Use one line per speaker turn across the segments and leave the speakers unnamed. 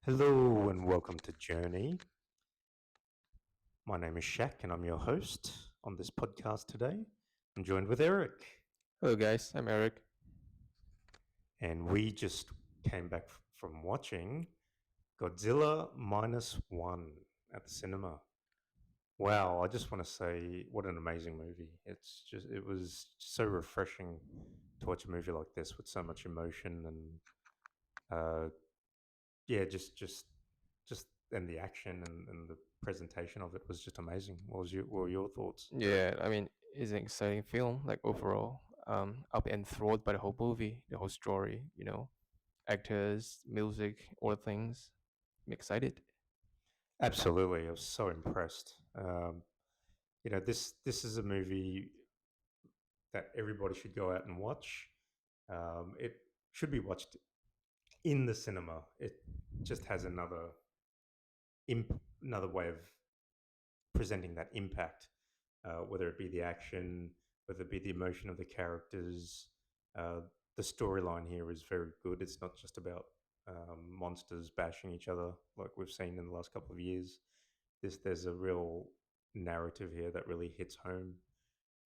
Hello and welcome to Journey. My name is Shaq and I'm your host on this podcast today. I'm joined with Eric,
Hello, guys. I'm Eric.
and we just came back from watching Godzilla Minus One at the cinema. Wow, I just want to say what an amazing movie. It was so refreshing to watch a movie like this with so much emotion and yeah, just and the action and the presentation of it was just amazing. What were your thoughts, Eric?
Yeah, I mean, it's an exciting film. Like overall, I'll be enthralled by the whole movie, the whole story. Actors, music, all the things. I'm excited.
Absolutely, I was so impressed. This is a movie that everybody should go out and watch. It should be watched in the cinema. It just has another way of presenting that impact, whether it be the action, whether it be the emotion of the characters. Uh, the storyline here is very good. It's not just about monsters bashing each other like we've seen in the last couple of years. There's a real narrative here that really hits home.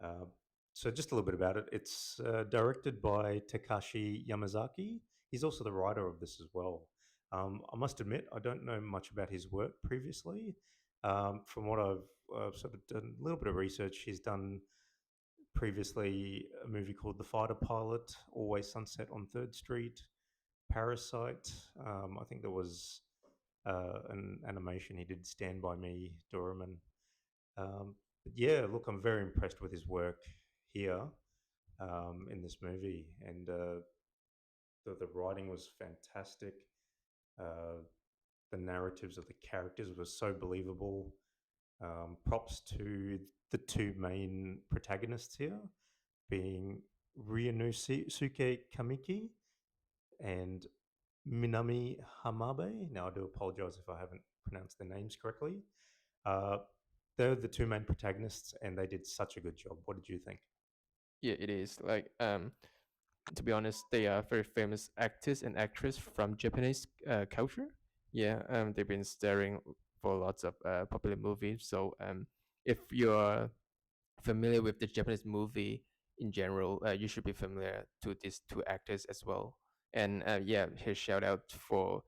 Uh, so just a little bit about it. It's directed by Takashi Yamazaki. He's also the writer of this as well. I must admit, I don't know much about his work previously. From what I've sort of done a little bit of research, he's done previously a movie called The Fighter Pilot, Always Sunset on Third Street, Parasite. I think there was an animation he did, Stand By Me, Doraemon. But yeah, look, I'm very impressed with his work here in this movie, and the writing was fantastic. Uh, the narratives of the characters were so believable. Props to the two main protagonists here, being Ryunosuke Kamiki and Minami Hamabe. Now, I do apologize if I haven't pronounced their names correctly. Uh, they're the two main protagonists, and they did such a good job. What did you think?
Yeah, it is. To be honest, they are very famous actors and actresses from Japanese culture. Yeah, they've been starring for lots of popular movies. So, if you're familiar with the Japanese movie in general, you should be familiar to these two actors as well. And yeah, here's shout out for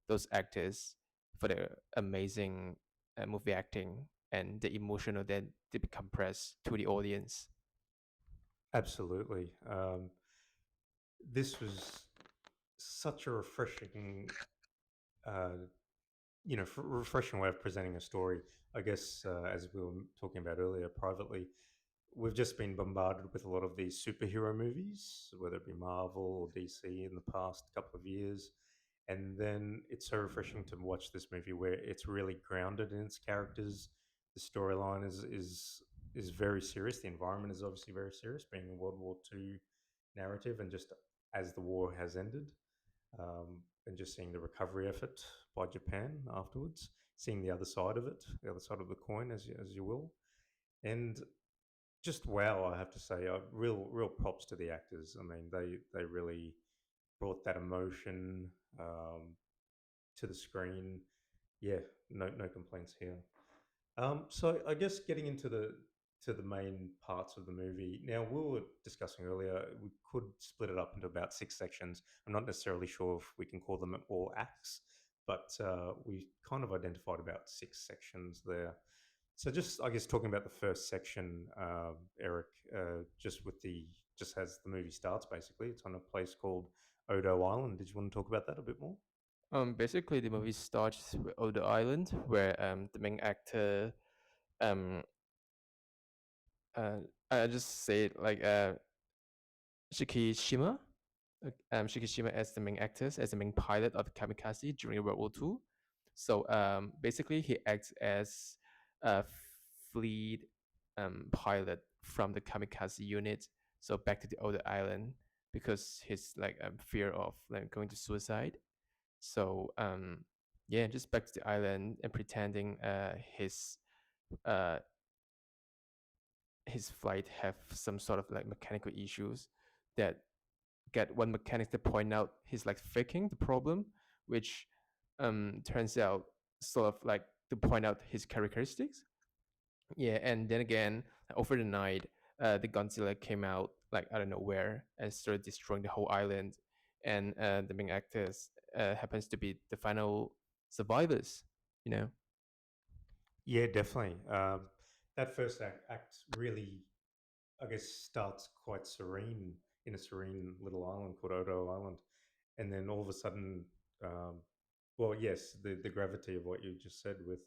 those actors for their amazing movie acting and the emotional that they compress to the audience.
Absolutely. This was such a refreshing, uh, refreshing way of presenting a story. I guess, as we were talking about earlier privately, we've just been bombarded with a lot of these superhero movies, whether it be Marvel or DC in the past couple of years. And then it's so refreshing to watch this movie where it's really grounded in its characters. The storyline is very serious. The environment is obviously very serious, being a World War II narrative, and just as the war has ended, and just seeing the recovery effort by Japan afterwards, seeing the other side of it, the other side of the coin, as you will, and just wow, I have to say, real props to the actors. I mean, they really brought that emotion to the screen. Yeah, no complaints here. So I guess getting into the main parts of the movie. Now we were discussing earlier, we could split it up into about six sections. I'm not necessarily sure if we can call them all acts, but we kind of identified about six sections there. So just I guess talking about the first section, Eric, just as the movie starts, basically, it's on a place called Odo Island. Did you want to talk about that a bit more?
Basically, the movie starts with Odo Island, where the main actor, um, I just say it like Shikishima. Shikishima as the main actress, as the main pilot of the kamikaze during World War II. So basically, he acts as a fleet pilot from the kamikaze unit. So back to the other island because his like fear of like going to suicide. So yeah, just back to the island and pretending uh his flight have some sort of like mechanical issues that get one mechanic to point out he's like faking the problem, which turns out sort of like to point out his characteristics. Yeah, and then again, over the night, the Godzilla came out like out of nowhere and started destroying the whole island, and the main actors happens to be the final survivors. You know.
Yeah, definitely. That first act really, I guess, starts quite serene in a serene little island called Odo Island, and then all of a sudden, um, well, yes, the gravity of what you just said with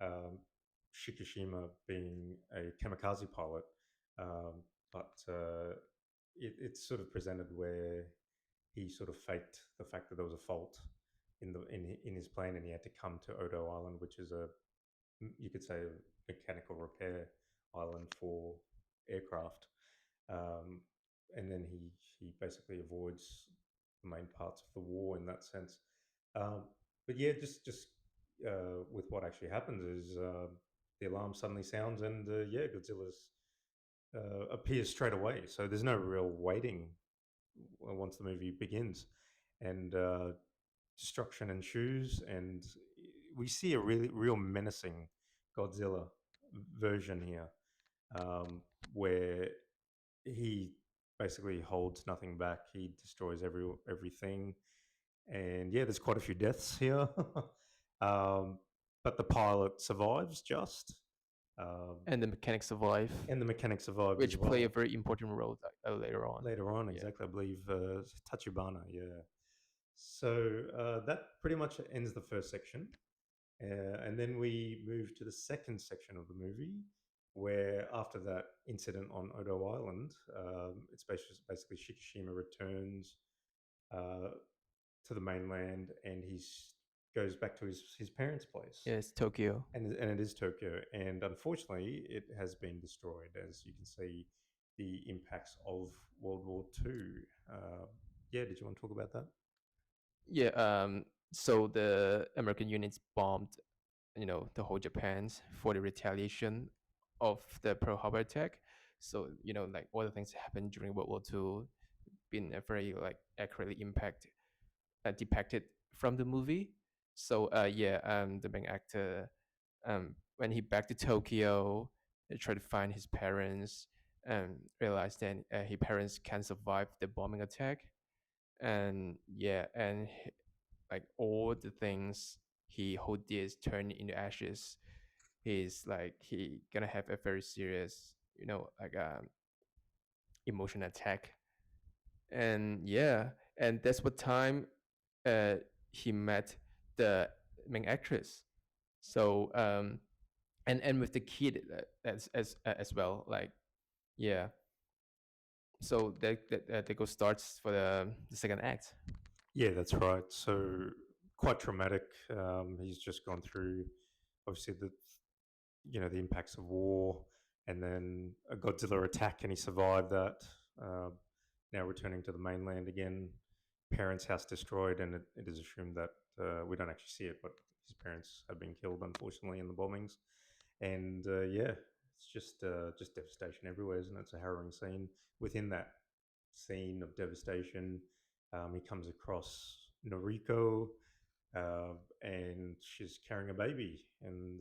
um, Shikishima being a kamikaze pilot, but it's sort of presented where he sort of faked the fact that there was a fault in his plane, and he had to come to Odo Island, which is a, you could say, a mechanical repair island for aircraft. Um, and then he basically avoids the main parts of the war in that sense. Um, but yeah, just with what actually happens is the alarm suddenly sounds, and yeah, Godzilla's appears straight away. So there's no real waiting once the movie begins, and destruction ensues, and we see a really real menacing Godzilla version here, um, where he basically holds nothing back. He destroys everything, and yeah, there's quite a few deaths here. um, but the pilot survives just, um,
And the mechanics survive,
and the mechanic survives as
which play a
well.
very important role later on.
Later on,
Yeah.
exactly, I believe Tachibana, yeah. So that pretty much ends the first section. And then we move to the second section of the movie, where after that incident on Odo Island, it's basically Shikishima returns uh, to the mainland, and he goes back to his parents' place.
Yes, Tokyo.
And it is Tokyo. And unfortunately, it has been destroyed, as you can see the impacts of World War II. Yeah, did you want to talk about that?
Yeah. So the American units bombed, the whole Japan's for the retaliation of the Pearl Harbor attack. So like all the things that happened during World War II been very like accurately depicted from the movie. So yeah, the main actor, when he back to Tokyo, he tried to find his parents and realized that his parents can survive the bombing attack. And yeah, and like all the things he hold dear turn into ashes. He's like he gonna have a very serious, like emotion attack. And yeah, and that's what time uh he met the main actress. So and with the kid as well, like yeah. So that go starts for the second act.
Yeah, that's right. So quite traumatic. He's just gone through, obviously, the impacts of war, and then a Godzilla attack, and he survived that. Uh, Now returning to the mainland again, parents' house destroyed, and it is assumed that we don't actually see it, but his parents have been killed, unfortunately, in the bombings. And yeah, it's just devastation everywhere, isn't it? It's a harrowing scene. Within that scene of devastation, he comes across Noriko, and she's carrying a baby, and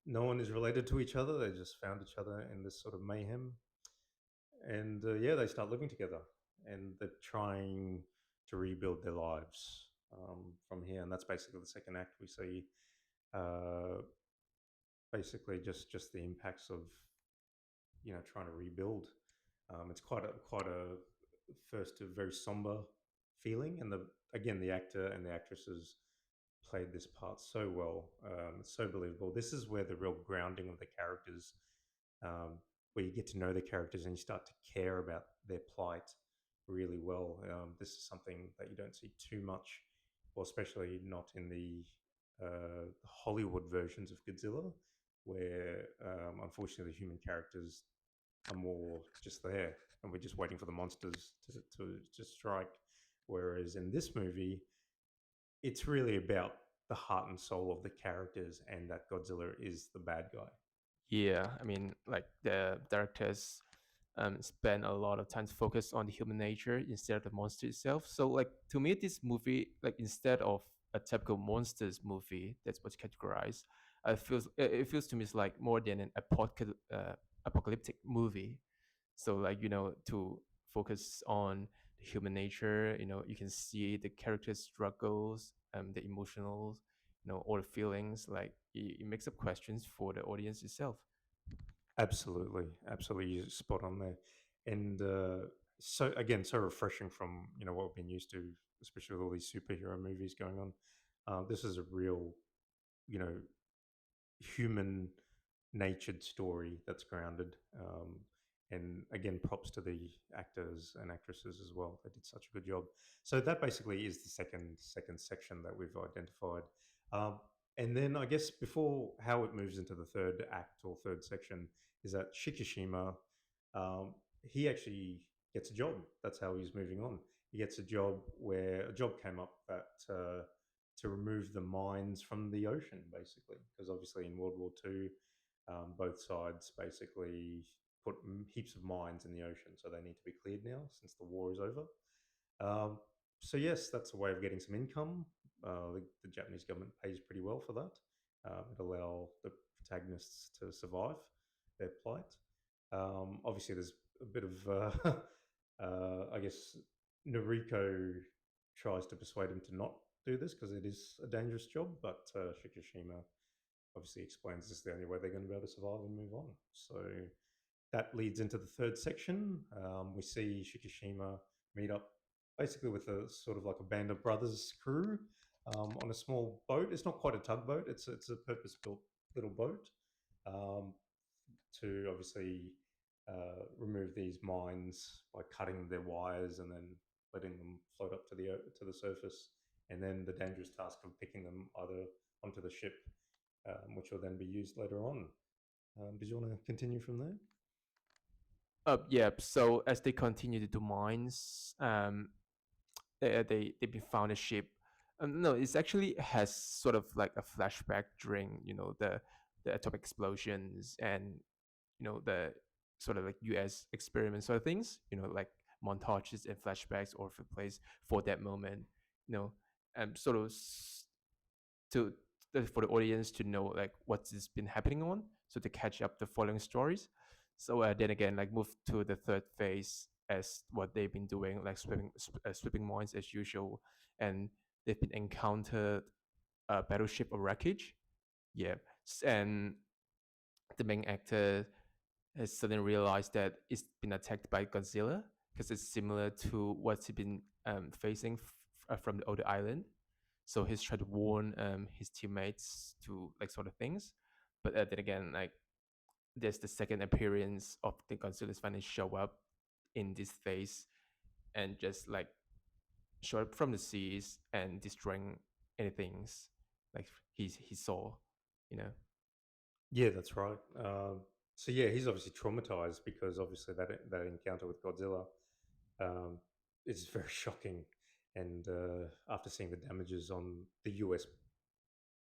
no one is related to each other. They just found each other in this sort of mayhem, and yeah, they start living together, and they're trying to rebuild their lives from here. And that's basically the second act. We see uh, basically just the impacts of trying to rebuild. It's quite a first a very somber feeling, and the actor and the actresses played this part so well. It's so believable. This is where the real grounding of the characters where you get to know the characters and you start to care about their plight really well. This is something that you don't see too much, or especially not in the Hollywood versions of Godzilla, where unfortunately the human characters are more just there, and we're just waiting for the monsters to strike. Whereas in this movie, it's really about the heart and soul of the characters, and that Godzilla is the bad guy.
Yeah, I mean, like the directors spend a lot of time focused on the human nature instead of the monster itself. So, like to me, this movie, like instead of a typical monsters movie, that's what's categorized. It feels to me it's like more than an apocalyptic movie. So, like to focus on the human nature, you can see the characters' struggles, the emotionals, all the feelings. Like it makes up questions for the audience itself.
Absolutely, absolutely, you're spot on there, and so again, so refreshing from what we've been used to, especially with all these superhero movies going on. This is a real, you know, human natured story that's grounded. And again, props to the actors and actresses as well. They did such a good job. So that basically is the second section that we've identified. Um, and then I guess before how it moves into the third act or third section is that Shikishima, um, he actually gets a job. That's how he's moving on. He gets a job came up that to remove the mines from the ocean, basically, because obviously in World War II, both sides basically put heaps of mines in the ocean, so they need to be cleared now since the war is over. Um, so yes, that's a way of getting some income. The Japanese government pays pretty well for that. It allow the protagonists to survive their plight. Obviously, there's a bit of, I guess, Noriko tries to persuade him to not do this because it is a dangerous job, but Shikishima obviously explains this is the only way they're going to be able to survive and move on. So that leads into the third section. We see Shikishima meet up basically with a sort of like a band of brothers crew on a small boat. It's not quite a tugboat. It's a purpose built little boat um, to obviously remove these mines by cutting their wires and then letting them float up to the surface, and then the dangerous task of picking them either onto the ship, which will then be used later on. Did you want to continue from there?
Yeah. So as they continue to do mines, they've been found a ship. No, it's actually has sort of like a flashback during the atomic explosions and the sort of like U.S. experiments sort of things. Like montages and flashbacks all over the place for that moment. You know, sort of to for the audience to know like what's been happening on, so to catch up the following stories. So then again, like move to the third phase as what they've been doing, like sweeping mines as usual, and they've been encountered a battleship or wreckage. Yeah, and the main actor has suddenly realized that it's been attacked by Godzilla because it's similar to what's he been facing from the other island. So he's trying to warn his teammates to like sort of things, but then again, like there's the second appearance of the Godzilla's finally show up in this phase and just like show up from the seas and destroying anything like he saw, you know.
Yeah, that's right. So yeah, he's obviously traumatized because obviously that encounter with Godzilla um, is very shocking. And after seeing the damages on the U.S.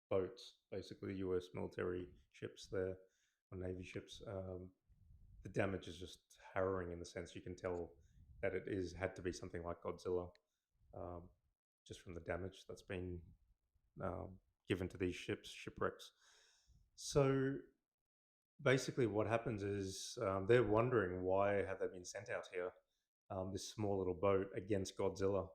boats, basically U.S. military ships there, or Navy ships, the damage is just harrowing in the sense you can tell that it is had to be something like Godzilla, um, just from the damage that's been um, given to these shipwrecks. So basically what happens is they're wondering why have they been sent out here, this small little boat against Godzilla.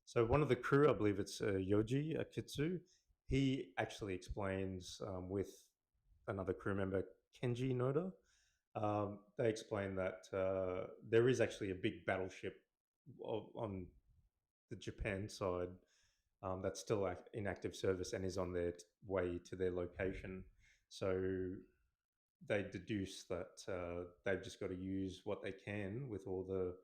So one of the crew, I believe it's Yoji Akitsu, he actually explains with another crew member, Kenji Noda. They explain that there is actually a big battleship on the Japan side that's still in active service and is on their way to their location. So they deduce that they've just got to use what they can with all the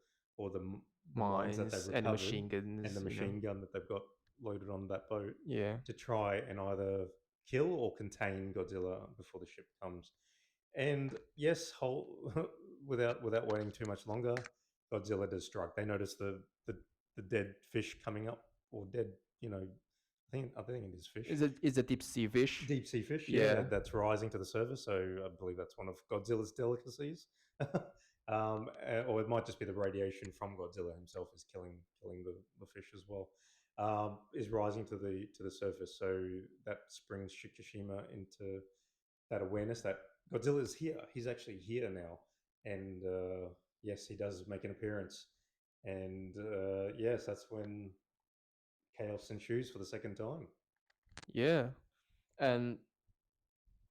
mines that they've
Mines and the
recovered
machine
and the
guns, you know.
machine gun that they've got loaded on that boat
Yeah.
to try and either kill or contain Godzilla before the ship comes. And yes, whole, without waiting too much longer, Godzilla does strike. They notice the dead fish coming up or dead, you know, I think it is fish,
Is a deep sea fish?
deep sea fish, yeah,
Yeah.
that's rising to the surface. So I believe that's one of Godzilla's delicacies. Or it might just be the radiation from Godzilla himself is killing the fish as well. Is rising to the surface, so that springs Shikishima into that awareness that Godzilla is here. He's actually here now, and yes, he does make an appearance. And yes, that's when chaos ensues for the second time.
Yeah. And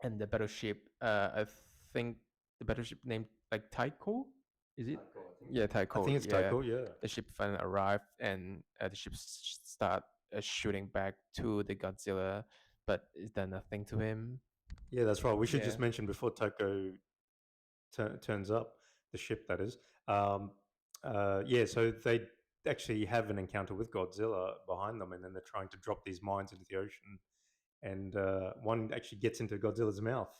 the battleship, I think the battleship named like Taiko, is it?
Taiko, I think.
Yeah,
I
Taiko.
think it's
Yeah,
Taiko. Yeah,
the ship finally arrived, and the ship start shooting back to the Godzilla, but it done nothing to him.
yeah, that's right. We should
Yeah.
just mention before Taiko turns up, the ship that is. Um, yeah, so they actually have an encounter with Godzilla behind them, and then they're trying to drop these mines into the ocean, and one actually gets into Godzilla's mouth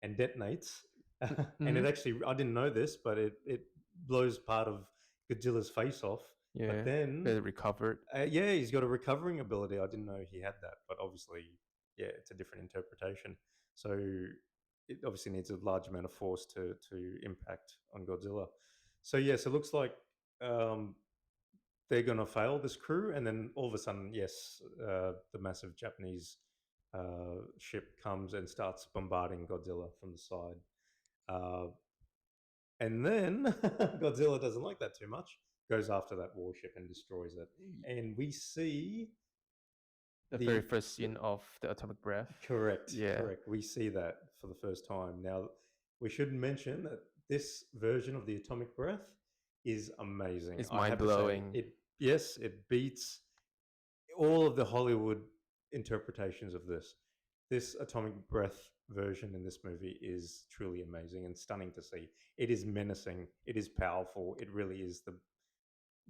and detonates. And
Mm-hmm.
it actually, I didn't know this, but it blows part of Godzilla's face off. But
Yeah,
then,
they recovered.
yeah, he's got a recovering ability. I didn't know he had that, but obviously, yeah, it's a different interpretation. So it obviously needs a large amount of force to impact on Godzilla. So yes, it looks like um, they're going to fail this crew, and then all of a sudden, yes, the massive Japanese ship comes and starts bombarding Godzilla from the side. Uh, and then Godzilla doesn't like that too much, goes after that warship and destroys it. And we see
The very
the,
first
the
scene of the atomic breath.
correct,
Yeah,
correct. We see that for the first time. Now, we should mention that this version of the atomic breath is amazing.
it's
I
mind
have to say,
blowing.
yes, it beats all of the Hollywood interpretations of this. This atomic breath version in this movie is truly amazing and stunning to see. It is menacing. It is powerful. It really is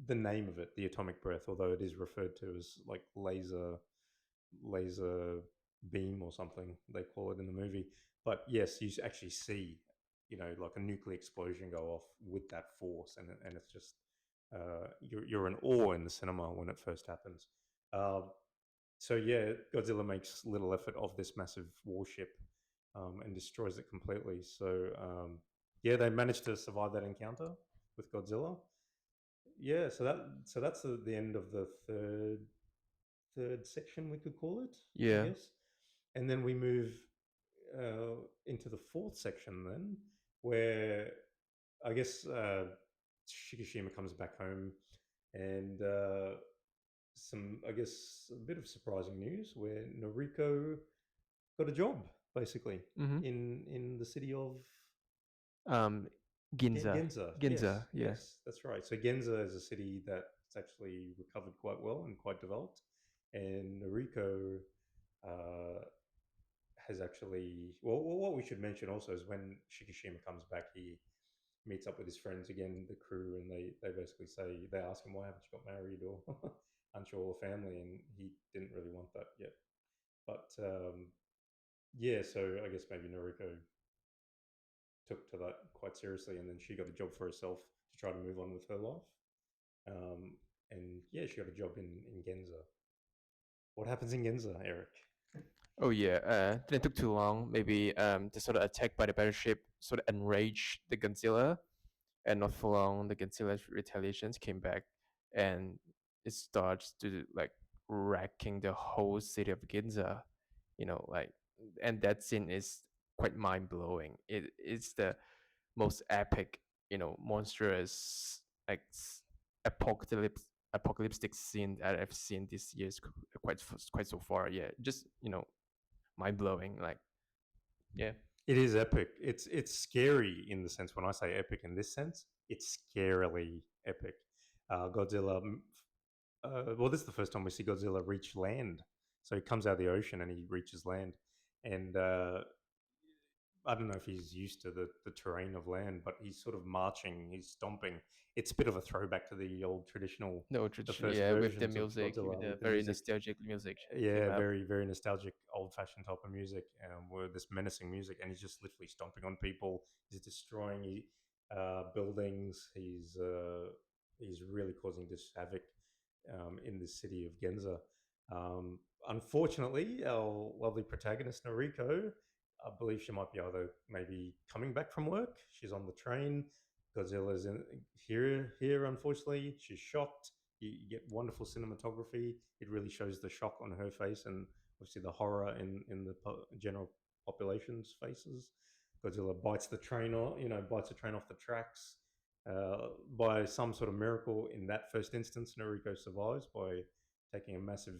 the name of it, the atomic breath, although it is referred to as like laser beam or something they call it in the movie. But yes, you actually see, like a nuclear explosion go off with that force, and it's just you're in awe in the cinema when it first happens. Uh, so yeah, Godzilla makes little effort of this massive warship and destroys it completely. So yeah, they managed to survive that encounter with Godzilla. Yeah, so that's the end of the third section, we could call it, I
Yeah.
guess. And then we move into the fourth section, then, where I guess Shikishima comes back home, and I guess, a bit of surprising news where Noriko got a job, basically,
Mm-hmm.
in the city of
Um, Ginza.
Genza. Yes,
Ginza. Yeah.
yes, that's right. So Genza is a city that's actually recovered quite well and quite developed, and Noriko uh, has actually. Well, what we should mention also is when Shikishima comes back, he meets up with his friends again, the crew, and they basically say they ask him why haven't you got married or aren't you all a family, and he didn't really want that yet. But yeah, so I guess maybe Noriko took to that quite seriously, and then she got a job for herself to try to move on with her life. Um, and yeah, she got a job in Genza. What happens in Genza, Eric?
Oh yeah. Didn't took too long. Maybe the sort of attack by the battleship sort of enraged the Godzilla, and not for long, the Godzilla's retaliations came back, and it starts to like wrecking the whole city of Ginza. Like, and that scene is quite mind blowing. It's the most epic, monstrous, like apocalyptic scene that I've seen this year. Quite so far. Yeah, just mind blowing. Like, yeah.
It is epic. It's scary in the sense when I say epic in this sense, it's scarily epic. Godzilla. Well, this is the first time we see Godzilla reach land. So he comes out of the ocean and he reaches land, and I don't know if he's used to the terrain of land, but he's sort of marching, he's stomping. It's a bit of a throwback to the old traditional,
No
the
tradition,
first
yeah, with the
versions of
music, with
Godzilla
the
with the
very
music.
nostalgic music came
Yeah,
out.
very very nostalgic, old fashioned type of music, with this menacing music, and he's just literally stomping on people. He's destroying buildings. He's really causing this havoc in the city of Genza. Um, Unfortunately, our lovely protagonist Noriko, I believe she might be either maybe coming back from work. She's on the train. Godzilla's in here. Unfortunately, she's shocked. You get wonderful cinematography. It really shows the shock on her face and obviously the horror in the general population's faces. Godzilla bites the train off, bites the train off the tracks. By some sort of miracle, in that first instance, Noriko survives by taking a massive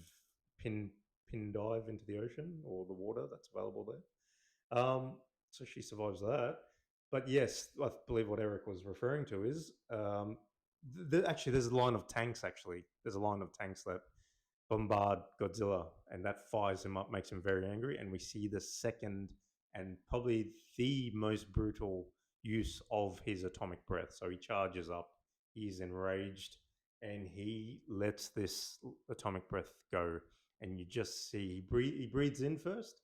pin pin dive into the ocean or the water that's available there. So she survives that. But yes, I believe what Eric was referring to is actually there's a line of tanks. Actually, there's a line of tanks that bombard Godzilla, and that fires him up, makes him very angry. And we see the second and probably the most brutal use of his atomic breath. So he charges up, he's enraged, and he lets this atomic breath go. And you just see he breathes in first.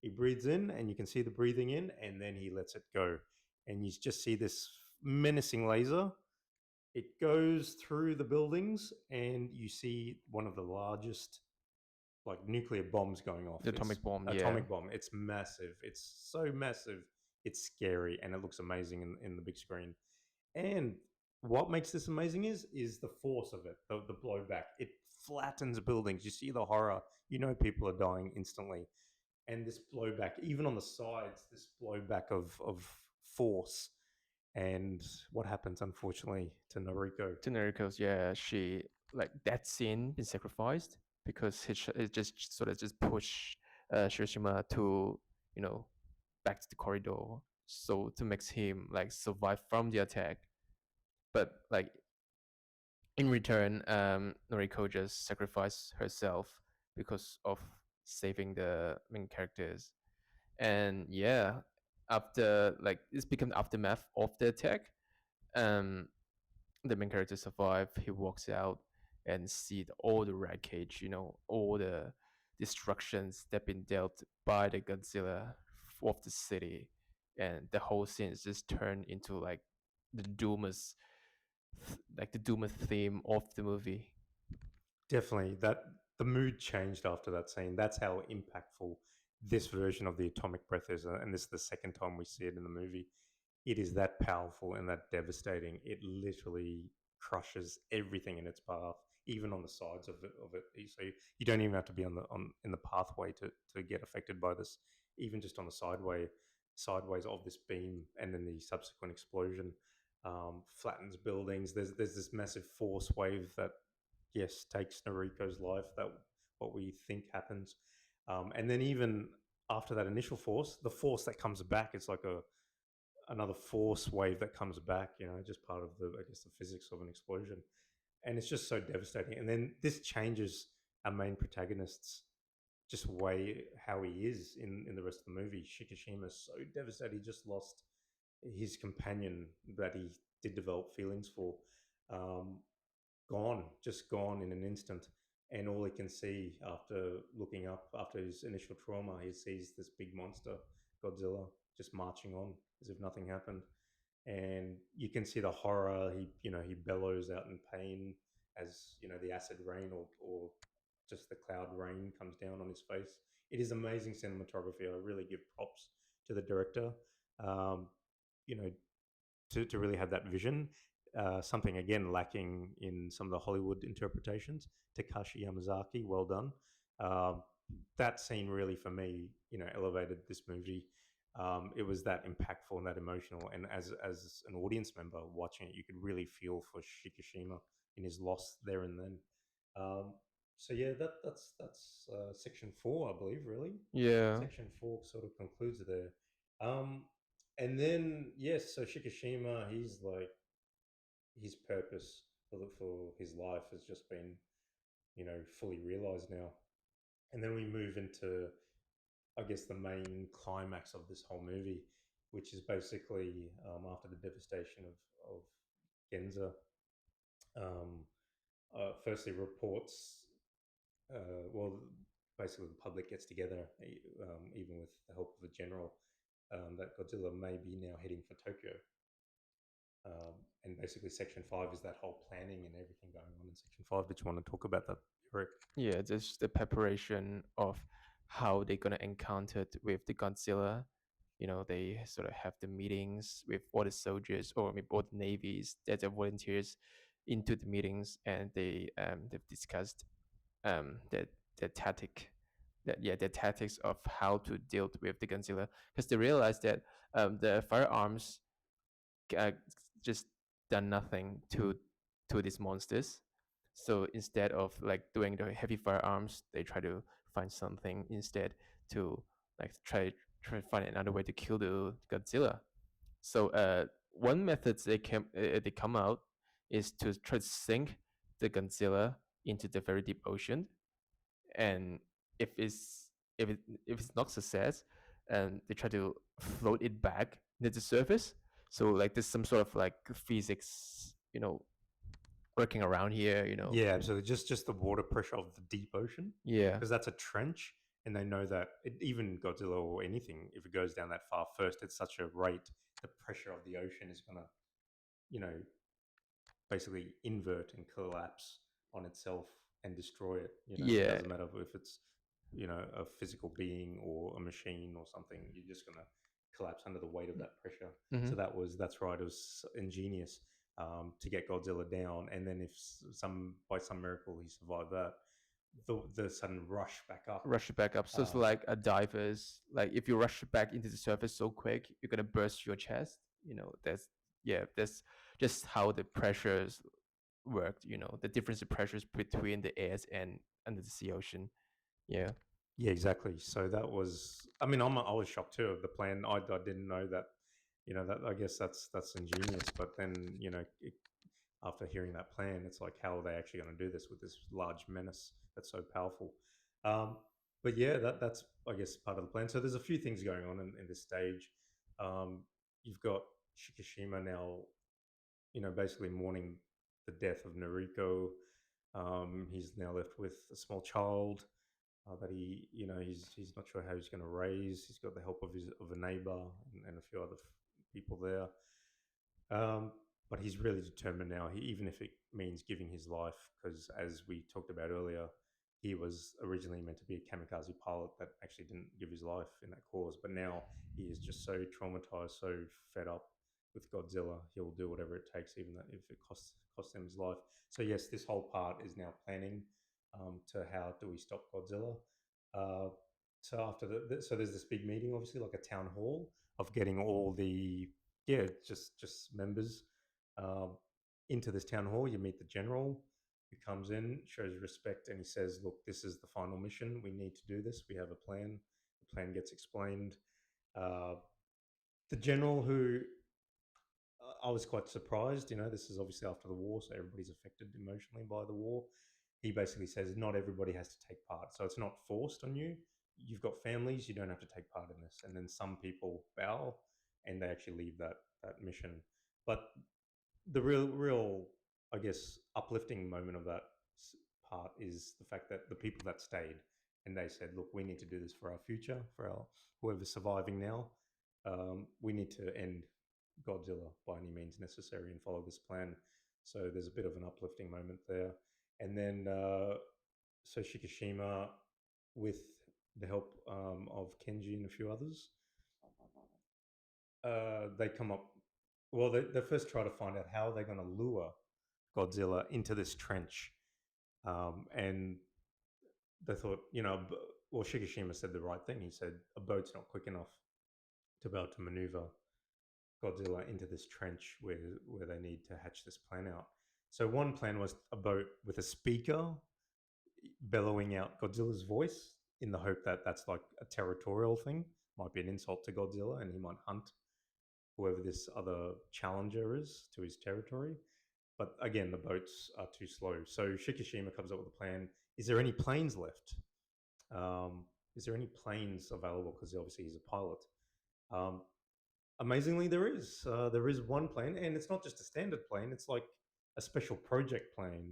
He breathes in, and you can see the breathing in, and then he lets it go. And you just see this menacing laser. It goes through the buildings, and you see one of the largest like nuclear bombs going off.
The
It's
atomic bomb, yeah.
atomic bomb. It's massive. It's so massive. It's scary, and it looks amazing in the big screen. And what makes this amazing is the force of it, the blowback. It flattens buildings. You see the horror. You know people are dying instantly, and this blowback, even on the sides, this blowback of force. And what happens, unfortunately, to Noriko?
To Narcos, yeah, she like that scene been sacrificed because it just sort of just push Shirashima to, you know, back to the corridor, so to make him like survive from the attack. But like in return, Noriko just sacrificed herself because of saving the main characters. And yeah, after like it's become the aftermath of the attack. Um, the main character survive. He walks out and see all the wreckage, all the destructions that been dealt by the Godzilla of the city, and the whole scene is just turned into the doomers, like the doomer theme of the movie.
Definitely, that the mood changed after that scene. That's how impactful this version of the atomic breath is, and this is the second time we see it in the movie. It is that powerful and that devastating. It literally crushes everything in its path, even on the sides of it. So you don't even have to be on in the pathway to get affected by this. Even just on the sideways of this beam, and then the subsequent explosion flattens buildings. There's this massive force wave that yes takes Noriko's life. That what we think happens, and then even after that initial force, the force that comes back, it's like a another force wave that comes back, just part of the, I guess, the physics of an explosion. And it's just so devastating. And then this changes our main protagonist's just way how he is in the rest of the movie. Shikishima is so devastated. He just lost his companion that he did develop feelings for. Um, Gone, just gone in an instant. And all he can see after looking up after his initial trauma, he sees this big monster, Godzilla, just marching on as if nothing happened. And you can see the horror. He bellows out in pain as the acid rain or just the cloud rain comes down on his face. It is amazing cinematography. I really give props to the director. Um, you know, to really have that vision. Something again lacking in some of the Hollywood interpretations. Takashi Yamazaki, well done. Um, that scene really, for me, elevated this movie. It was that impactful and that emotional, and as an audience member watching it, you could really feel for Shikishima in his loss there and then. Um, so yeah, that's section four, I believe. Really,
Yeah,
section four sort of concludes there. Um, and then yes, so Shikishima, he's like his purpose for his life has just been fully realized now. And then we move into I guess, the main climax of this whole movie, which is basically after the devastation of Genza. Um, Firstly, reports. Well, basically, the public gets together, even with the help of the general, that Godzilla may be now heading for Tokyo. Um, and basically, Section 5 is that whole planning and everything going on in Section 5. Did you want to talk about that, Eric?
Yeah, just the preparation of how they're gonna encounter with the Godzilla. You know, they sort of have the meetings with all the soldiers or maybe all the navies that are volunteers into the meetings, and they've discussed the tactic that yeah the tactics of how to deal with the Godzilla, because they realized that the firearms uh, just done nothing to these monsters. So instead of like doing the heavy firearms, they try to find something instead to like try to find another way to kill the Godzilla. So one method they come out is to try to sink the Godzilla into the very deep ocean, and if it's if it's not success, and they try to float it back to the surface. So like there's some sort of like physics, working around here.
Yeah, absolutely. Just the water pressure of the deep ocean,
Yeah,
because that's a trench, and they know that even Godzilla or anything, if it goes down that far first, at such a rate, the pressure of the ocean is gonna, you know, basically invert and collapse on itself and destroy it. It
yeah.
doesn't matter if it's, a physical being or a machine or something. You're just gonna collapse under the weight of that pressure.
Hmm.
So that's right. It was ingenious, to get Godzilla down, and then if some by some miracle he survived that, the sudden rush back up.
Rush it back up. So it's
Uh,
like a diver's, like if you rush it back into the surface so quick, you're gonna burst your chest. That's yeah, that's just how the pressures worked. The difference in pressures between the airs and under the sea ocean. Yeah.
yeah, exactly. So that was. I mean, I was shocked too of the plan. I didn't know that. That I guess that's ingenious. But then after hearing that plan, it's like, how are they actually going to do this with this large menace that's so powerful? Um, but yeah, that's I guess part of the plan. So there's a few things going on in this stage. Um, you've got Shikishima now, basically mourning the death of Noriko. He's now left with a small child that he's not sure how he's going to raise. He's got the help of a neighbor and a few other people there. Um, but he's really determined now, even if it means giving his life, because as we talked about earlier, he was originally meant to be a kamikaze pilot that actually didn't give his life in that cause. But now he is just so traumatized, so fed up with Godzilla, he'll do whatever it takes, even if it costs him his life. So yes, this whole part is now planning, to how do we stop Godzilla. Uh, so after so there's this big meeting, obviously like a town hall of getting all the yeah, just members, um, into this town hall. You meet the general, who comes in, shows respect, and he says, "Look, this is the final mission. We need to do this. We have a plan." The plan gets explained. Uh, the general, who I was quite surprised. This is obviously after the war, so everybody's affected emotionally by the war. He basically says not everybody has to take part, so it's not forced on you. You've got families; you don't have to take part in this. And then some people bow, and they actually leave that mission. But the real, I guess, uplifting moment of that part is the fact that the people that stayed, and they said, "Look, we need to do this for our future, for our whoever's surviving now. We need to end Godzilla by any means necessary and follow this plan." So there's a bit of an uplifting moment there, and then so Shikishima, with the help of Kenji and a few others, they come up. Well, they first try to find out how they're going to lure Godzilla into this trench, and they thought, well, Shikishima said the right thing. He said a boat's not quick enough to be able to maneuver Godzilla into this trench where they need to hatch this plan out. So one plan was a boat with a speaker bellowing out Godzilla's voice in the hope that that's like a territorial thing, might be an insult to Godzilla, and he might hunt whoever this other challenger is to his territory. But again, the boats are too slow. So Shikishima comes up with a plan. Is there any planes left? is there any planes available? Because obviously he's a pilot. Um, Amazingly, there is one plane, and it's not just a standard plane. It's like a special project plane,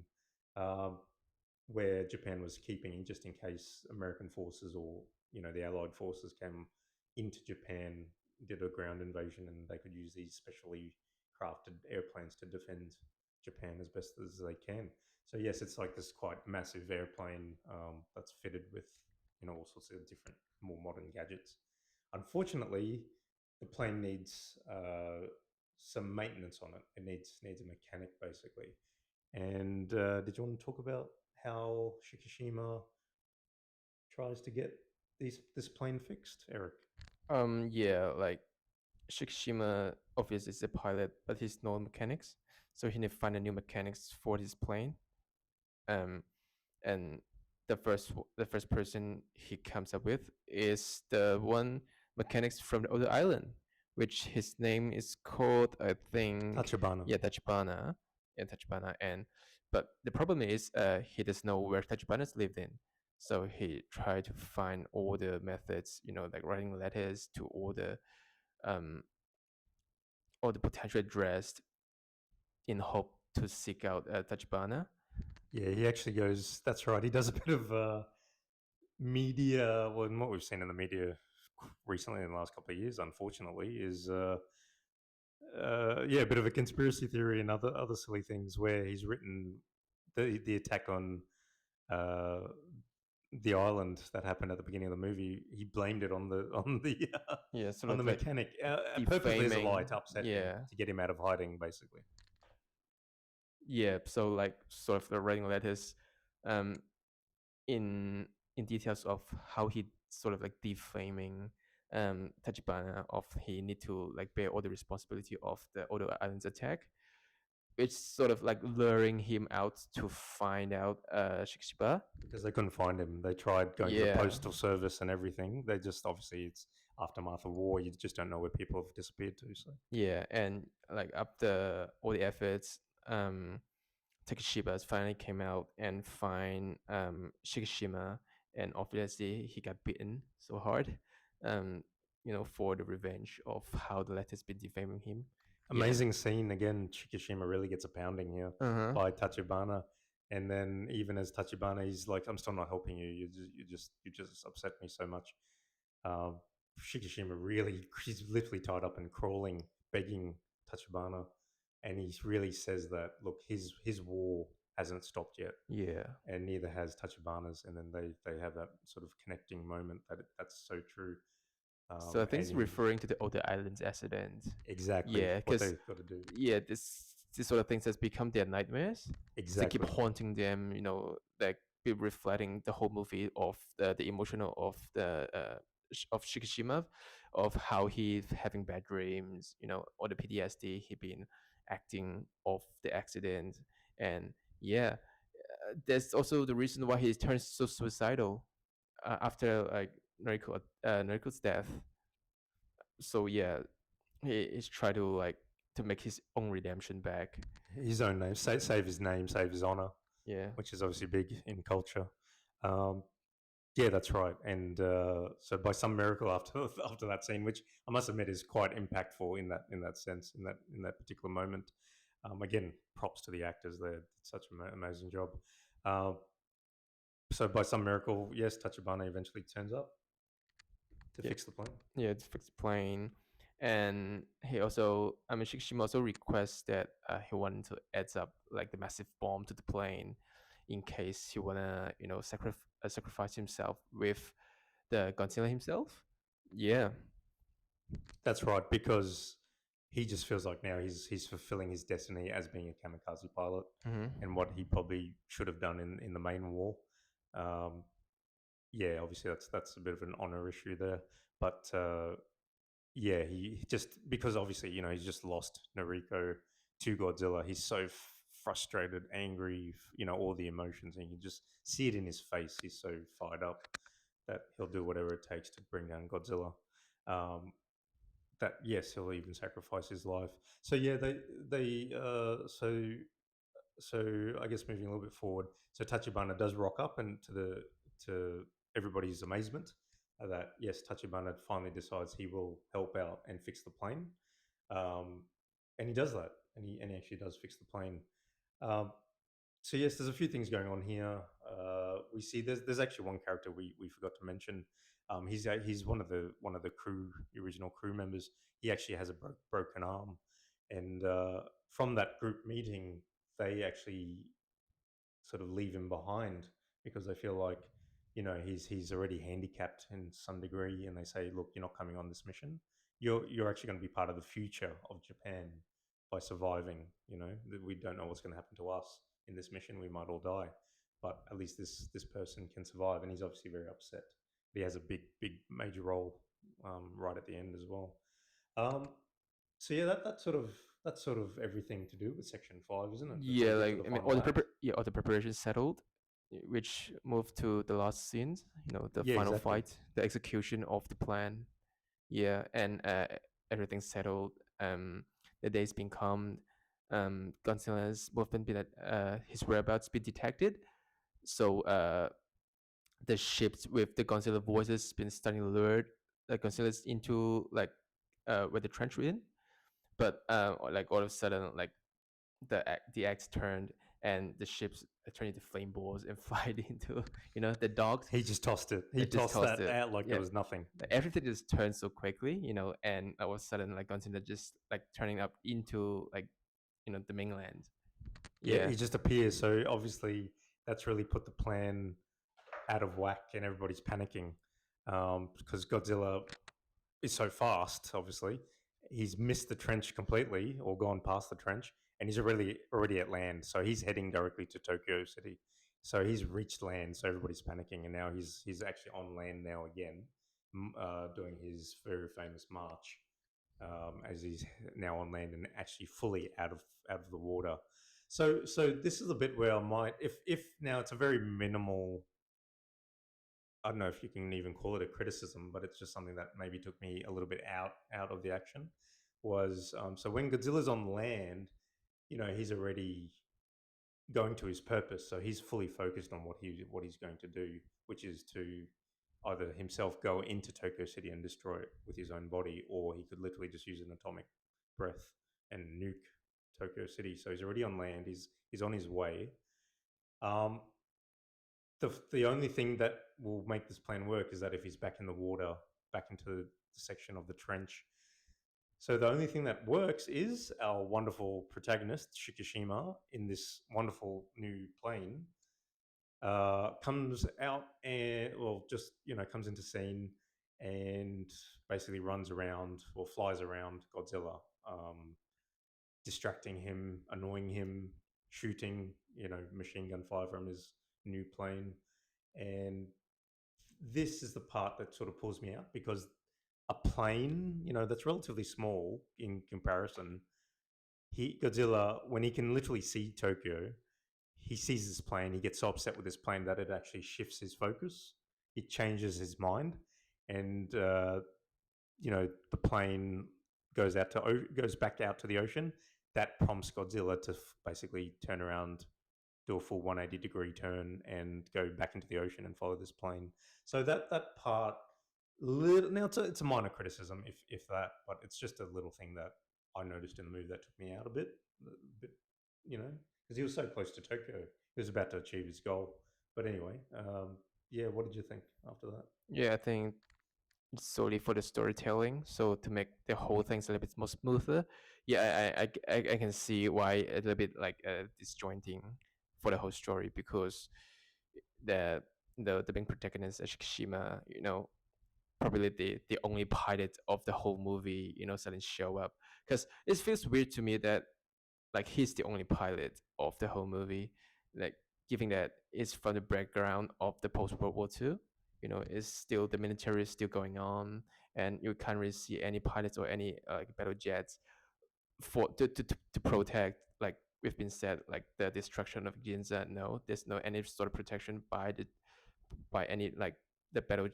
um, where Japan was keeping just in case American forces or the Allied forces came into Japan, did a ground invasion, and they could use these specially crafted airplanes to defend Japan as best as they can. So yes, it's like this quite massive airplane that's fitted with all sorts of different more modern gadgets. Unfortunately, the plane needs some maintenance on it. It needs a mechanic basically. And did you want to talk about how Shikishima tries to get this plane fixed, Eric?
Yeah, like Shikishima obviously is a pilot, but he's no mechanics, so he need to find a new mechanics for his plane. Um, and the first person he comes up with is the one mechanics from the other island, which his name is called, I think,
Tachibana.
yeah, Tachibana. Yeah, Tachibana. And but the problem is he doesn't know where Tachibana's lived in. So he tried to find all the methods, like writing letters to um all the potential address in hope to seek out Tachibana.
Yeah, he actually goes. That's right. He does a bit of media. Well, what we've seen in the media recently in the last couple of years, unfortunately, is yeah, a bit of a conspiracy theory and other silly things where he's written the attack on uh, the island that happened at the beginning of the movie. He blamed it on the
Yeah, sort
on the
of like
mechanic, purposely as a lie
defaming.
to upset him,
Yeah,
to get him out of hiding, basically.
yeah. So like sort of the writing letters, um, in details of how he sort of like defaming Tachibana of he need to like bear all the responsibility of the Odo Islands attack, which sort of like luring him out to find out Shikishiba.
Because they couldn't find him. They tried going to the
Yeah,
postal service and everything. They just obviously it's aftermath of war. You just don't know where people have disappeared to. So
yeah, and like after all the efforts, Takeshibas finally came out and find Shikishima, and obviously he got beaten so hard, um, for the revenge of how the letters been defaming him. Yeah.
amazing scene again. Chikishima really gets a pounding here
Uh huh.
by Tachibana, and then even as Tachibana, he's like, "I'm still not helping you. You just upset me so much." Um, Shikishima really, he's literally tied up and crawling, begging Tachibana, and he really says that look, his war hasn't stopped yet,
Yeah.
and neither has Tachibana's. And then they have that sort of connecting moment that's so true.
So I think
And
it's
he
referring to the other islands accident.
exactly
Yeah,
what
because
they've got to do.
yeah, this sort of things has become their nightmares. They keep
Exactly.
haunting them. Like be reflecting the whole movie of the emotional of the of Shikishima, of how he's having bad dreams. Or the PTSD he been acting of the accident, and yeah, that's also the reason why he turns so suicidal after like Noriko's death. So yeah, he's trying to like to make his own redemption back.
His own name, save his name, save his honor,
Yeah.
which is obviously big in culture. Um, Yeah, that's right. And so, by some miracle, after after that scene, which I must admit is quite impactful in that sense, in that particular moment. Again, props to the actors; they did such an amazing job. Uh, so, by some miracle, yes, Tachibana eventually turns up to
Yeah.
fix the plane.
Yeah, to fix the plane. And he also, I mean, Shikishima also requests that he wanted to add up like the massive bomb to the plane in case he wanna, sacrifice himself with the Godzilla himself. Yeah.
That's right, because he just feels like now he's fulfilling his destiny as being a kamikaze pilot,
Hmm.
and what he probably should have done in the main war. Um, yeah, obviously that's a bit of an honor issue there, but yeah, he just because obviously he's just lost Noriko to Godzilla. He's so frustrated, angry, all the emotions, and you can just see it in his face. He's so fired up that he'll do whatever it takes to bring down Godzilla. Um, that yes, he'll even sacrifice his life. So yeah, they so I guess moving a little bit forward, so Tachibana does rock up, and to everybody's amazement, that yes, Tachibana finally decides he will help out and fix the plane, um, and he does that, and he actually does fix the plane. Um, so yes, there's a few things going on here. We see there's actually one character we forgot to mention. He's one of the crew, the original crew members. He actually has a broken arm, and from that group meeting, they actually sort of leave him behind because they feel like he's already handicapped in some degree, and they say, look, you're not coming on this mission. You're actually going to be part of the future of Japan by surviving. We don't know what's going to happen to us in this mission. We might all die, but at least this person can survive, and he's obviously very upset. He has a big major role right at the end as well. Um, so yeah, that's sort of everything to do with Section 5, isn't it, before we
Yeah,
get to
like
the
I mean,
final act?
all the preparations settled, which moved to the last scenes. The
Yeah,
final
exactly.
fight, the execution of the plan. Yeah, and everything's settled. The day's been calmed. Godzilla's movement been his whereabouts been detected. So the ships with the Godzilla voices been starting to lure the Godzilla's into like where the trench we're in. But like all of a sudden, like the axe turned and the ships turned into flame balls and fly into the dogs.
He just tossed it. He
It just
tossed
tossed
that
it.
out like it
Yeah,
was nothing.
everything just turned so quickly, and all of a sudden like Godzilla just like turning up into like the mainland.
Yeah,
Yeah,
he just appears. So obviously, that's really put the plan out of whack, and everybody's panicking because Godzilla is so fast. Obviously, he's missed the trench completely or gone past the trench, and he's already at land. So he's heading directly to Tokyo City. So he's reached land. So everybody's panicking, and now he's actually on land now again, doing his very famous march as he's now on land and actually fully out of the water. So this is a bit where I might, if now it's a very minimal. I don't know if you can even call it a criticism, but it's just something that maybe took me a little bit out of the action. Was so when Godzilla's on land, he's already going to his purpose, so he's fully focused on what he's going to do, which is to either himself go into Tokyo City and destroy it with his own body, or he could literally just use an atomic breath and nuke Tokyo City. So he's already on land. He's on his way. Um, the only thing that will make this plan work is that if he's back in the water, back into the section of the trench. So the only thing that works is our wonderful protagonist Shikishima in this wonderful new plane comes out and just comes into scene and basically runs around or flies around Godzilla, distracting him, annoying him, shooting machine gun fire from his new plane. And this is the part that sort of pulls me out because a plane, that's relatively small in comparison. Godzilla, when he can literally see Tokyo, he sees this plane. He gets so upset with this plane that it actually shifts his focus. It changes his mind, and the plane goes back out to the ocean. That prompts Godzilla to basically turn around, do a full 180-degree turn, and go back into the ocean and follow this plane. So that part, now it's a minor criticism, if that, but it's just a little thing that I noticed in the movie that took me out a bit, because he was so close to Tokyo, he was about to achieve his goal. But anyway, yeah, what did you think after that?
yeah. I think it's solely for the storytelling, so to make the whole things a little bit more smoother. Yeah, I can see why a little bit like disjointing for the whole story because the the main protagonist Ashikishima, probably the only pilot of the whole movie, suddenly show up. Because it feels weird to me that like he's the only pilot of the whole movie, like given that it's from the background of the post World War II. Is still the military is still going on, and you can't really see any pilots or any like battle jets for to protect, like we've been said, like the destruction of Ginza. No, there's no any sort of protection by any like the battle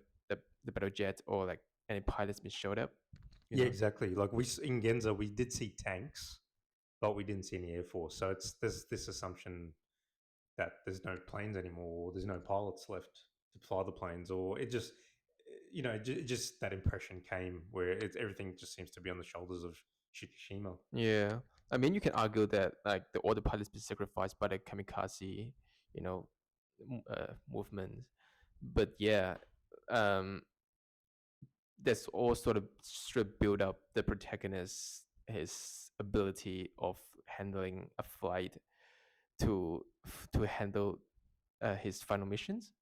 the battle jet or like any pilots been showed up. you
Yeah,
know
exactly. Like in Genza, we did see tanks, but we didn't see any air force. So there's this assumption that there's no planes anymore, or there's no pilots left to fly the planes, or it just just that impression came where everything just seems to be on the shoulders of Shikishima.
Yeah, I mean, you can argue that like the autopilot's been sacrificed by the kamikaze, you know, movement. But yeah, um, that's all sort of build up the protagonist his ability of handling a flight to handle his final missions.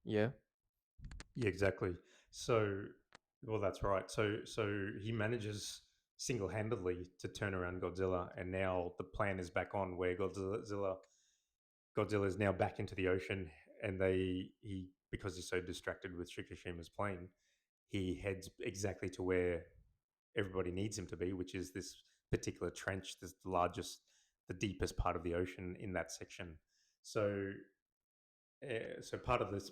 Yeah.
Yeah, exactly. So, well, that's right. So he manages single-handedly to turn around Godzilla, and now the plan is back on where Godzilla is now back into the ocean, and he because he's so distracted with Shikishima's plane, he heads exactly to where everybody needs him to be, which is this particular trench, this the largest, the deepest part of the ocean in that section. So, so part of this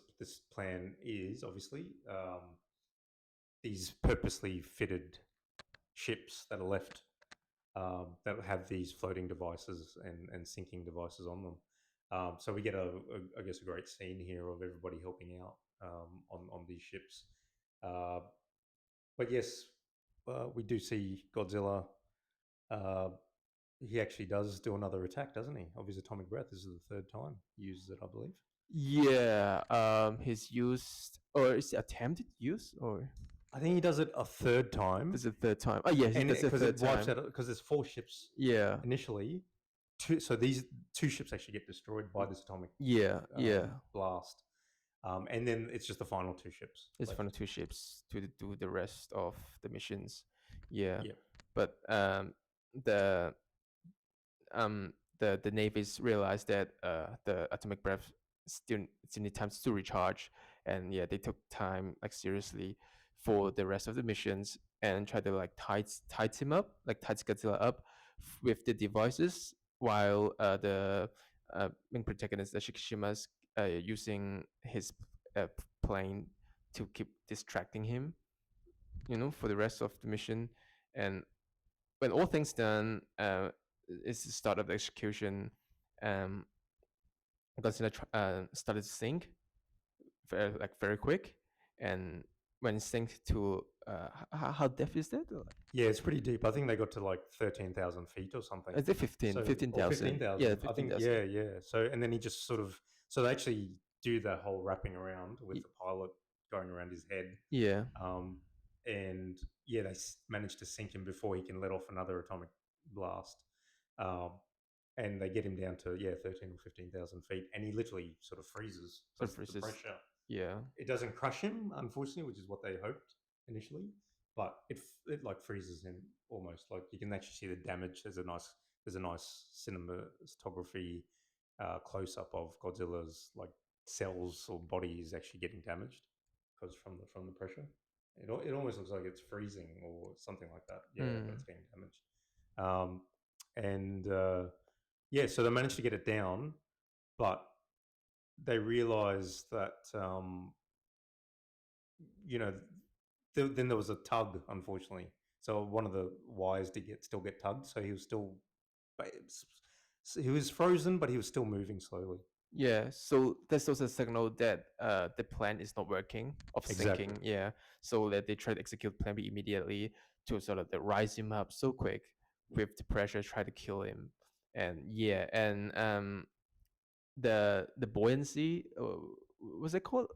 plan is obviously these purposely fitted ships that are left that have these floating devices and sinking devices on them. So we get I guess a great scene here of everybody helping out on these ships. Uh, but yes, we do see Godzilla. Uh, he actually does do another attack, doesn't he? Of his atomic breath. This is the third time he uses it, I believe.
Yeah, he's used or is it attempted use or
I think he does it a third time,
this is the third time? Oh yeah,
and
that's the
because it
third
wipes
time.
out because there's four ships
Yeah,
initially. So these two ships actually get destroyed by this atomic
yeah, yeah.
blast, and then it's just the final two ships
It's from the
left.
two ships to do the rest of the missions. Yeah,
Yeah,
but the the navies realized that the atomic breath still need time to recharge, and yeah, they took time like seriously for the rest of the missions and try to like tight him up, like tight Godzilla up with the devices, while the main protagonist, the Shikishima's using his plane to keep distracting him, for the rest of the mission. And when all things done, it's the start of the execution. Um, Godzilla started to sink very quick, and when it sank to how depth is that?
yeah, it's pretty deep. I think they got to like 13,000 feet or something.
Is it 15,
So or
15,000? Yeah,
15,000. I think
15,000.
yeah. So and then he just sort of they actually do that whole wrapping around with the pilot going around his head,
Yeah,
um, and yeah, they manage to sink him before he can let off another atomic blast. Um, and they get him down to 13 or 15,000 feet, and he literally sort of freezes because the
surfaces.
pressure,
Yeah,
it doesn't crush him, unfortunately, which is what they hoped initially, but it like freezes him almost. Like you can actually see the damage. There's a nice cinematography close up of Godzilla's like cells or body is actually getting damaged because from the pressure. It almost looks like it's freezing or something like that. Yeah, but it's
mm.
getting damaged. Um, and yeah, so they managed to get it down, but they realized that you know then there was a tug, unfortunately. So one of the wires did still get tugged, so he was still he was frozen, but he was still moving slowly.
Yeah, so that's also a signal that the plan is not working of
Exactly.
sinking. Yeah, so that they try to execute plan B immediately to sort of rise him up so quick with the pressure, try to kill him. And yeah, and the buoyancy, was it called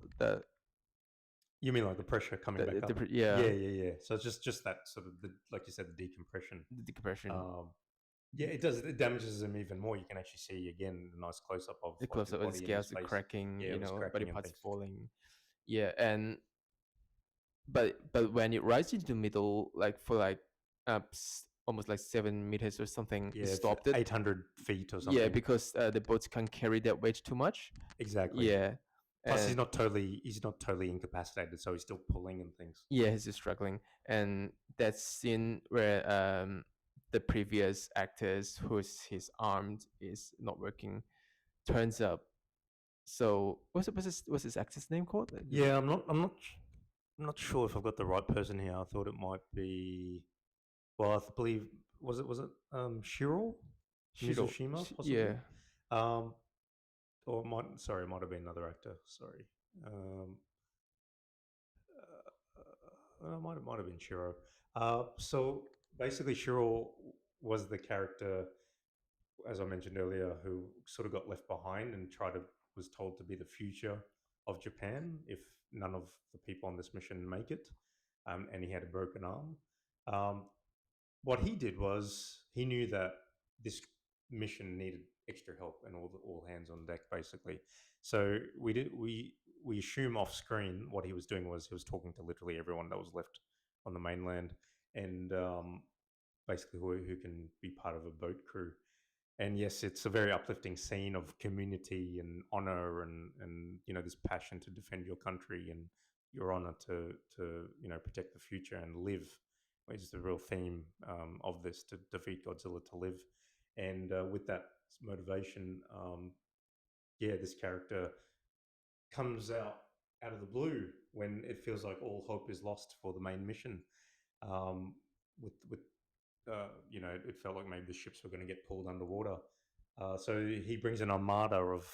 You mean like the pressure coming back up?
yeah,
Yeah. So it's just that sort of like you said, the decompression.
the decompression.
Um, yeah, it does. It damages him even more. You can actually see again a nice close up of
The
like
close
his
up of the
body and his
scales, the
face.
cracking,
Yeah, it was
body
cracking and
parts
things.
falling. Yeah, and but when it rises into the middle, like for like almost like 7 meters or something, it
Yeah, for
stopped it.
800 feet or
Yeah,
something.
because the boats can't carry that weight too much.
Exactly.
Yeah,
Plus,
and
he's not totally incapacitated, so he's still pulling and things.
yeah, he's just struggling. And that scene where the previous actors who's his armed is not working turns up. So what's his actor's name called?
Yeah, I'm not sure if I've got the right person here. I thought it might be. Well, I believe was it Shiro
Shiro.
Mizushima possibly,
Yeah,
um, or it might have been another actor. Sorry, um, might have been Shiro. So basically, Shiro was the character, as I mentioned earlier, who sort of got left behind and tried to was told to be the future of Japan if none of the people on this mission make it, and he had a broken arm. Um, what he did was he knew that this mission needed extra help and all hands on deck basically. So we assume off screen what he was doing was he was talking to literally everyone that was left on the mainland, and basically who can be part of a boat crew. And yes, it's a very uplifting scene of community and honor, and this passion to defend your country and your honor to protect the future and live, which is the real theme of this, to defeat Godzilla, to live. And with that motivation, yeah, this character comes out of the blue when it feels like all hope is lost for the main mission. Um, with it felt like maybe the ships were going to get pulled underwater. So he brings an armada of,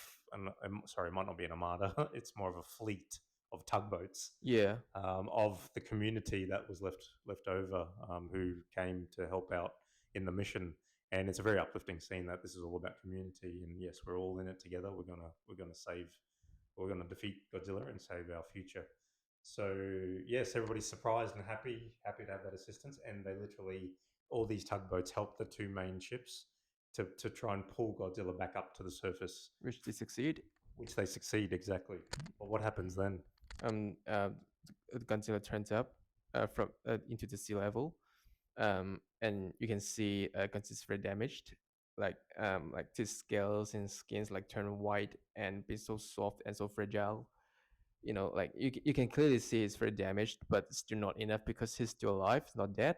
sorry, it might not be an armada. It's more of a fleet of tugboats
Yeah,
of the community that was left over, who came to help out in the mission. And it's a very uplifting scene that this is all about community. And yes, we're all in it together. We're gonna defeat Godzilla and save our future. So yes, everybody's surprised and happy to have that assistance. And they literally, all these tugboats help the two main ships to try and pull Godzilla back up to the surface,
which they succeed.
which they succeed exactly. But what happens then?
Um, uh, Godzilla turns up from into the sea level, and you can see Godzilla's very damaged. Like his scales and skins like turn white and be so soft and so fragile. Like you can clearly see it's very damaged, but still not enough because he's still alive, not dead.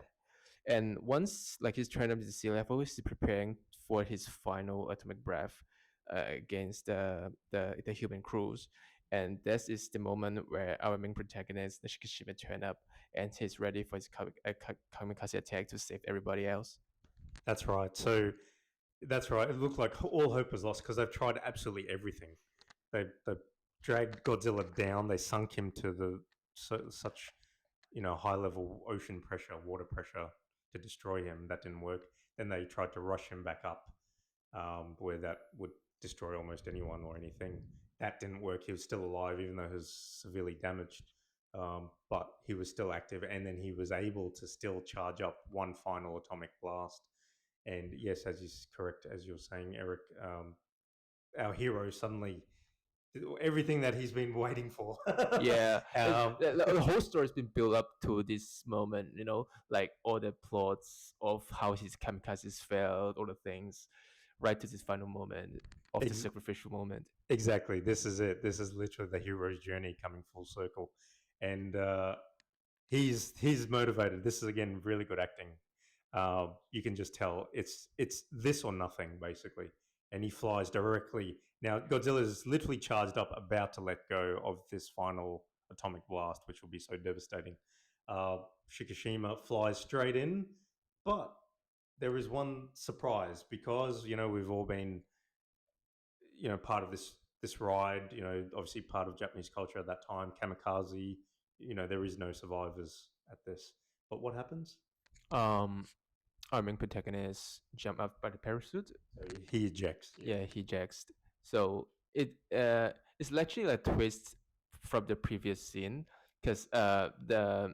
And once like he's trying up to the sea level, he's preparing for his final atomic breath against the human crews. And this is the moment where our main protagonist, Nishikishima, turn up, and he's ready for his kamikaze attack to save everybody else.
That's right. So that's right. It looked like all hope was lost because they've tried absolutely everything. They dragged Godzilla down. They sunk him to such high level ocean pressure, water pressure to destroy him. That didn't work. Then they tried to rush him back up, where that would destroy almost anyone or anything. That didn't work. He was still alive, even though he was severely damaged. But he was still active, and then he was able to still charge up one final atomic blast. And yes, as is correct, as you're saying, Eric, our hero suddenly everything that he's been waiting for.
Yeah, the whole story's been built up to this moment. Like all the plots of how his kamikazes failed, all the things, right to this final moment of the
ex-
sacrificial moment.
exactly. This is it. This is literally the hero's journey coming full circle, and he's motivated. This is again really good acting. You can just tell it's this or nothing basically, and he flies directly. Now Godzilla is literally charged up, about to let go of this final atomic blast, which will be so devastating. Uh, Shikishima flies straight in, but there is one surprise because we've all been part of this ride. Obviously part of Japanese culture at that time, kamikaze. There is no survivors at this. But what happens?
Um, our main protagonist jump up by the parachute.
So he ejects. Yeah.
Yeah, he jacks. So it's actually a twist from the previous scene because the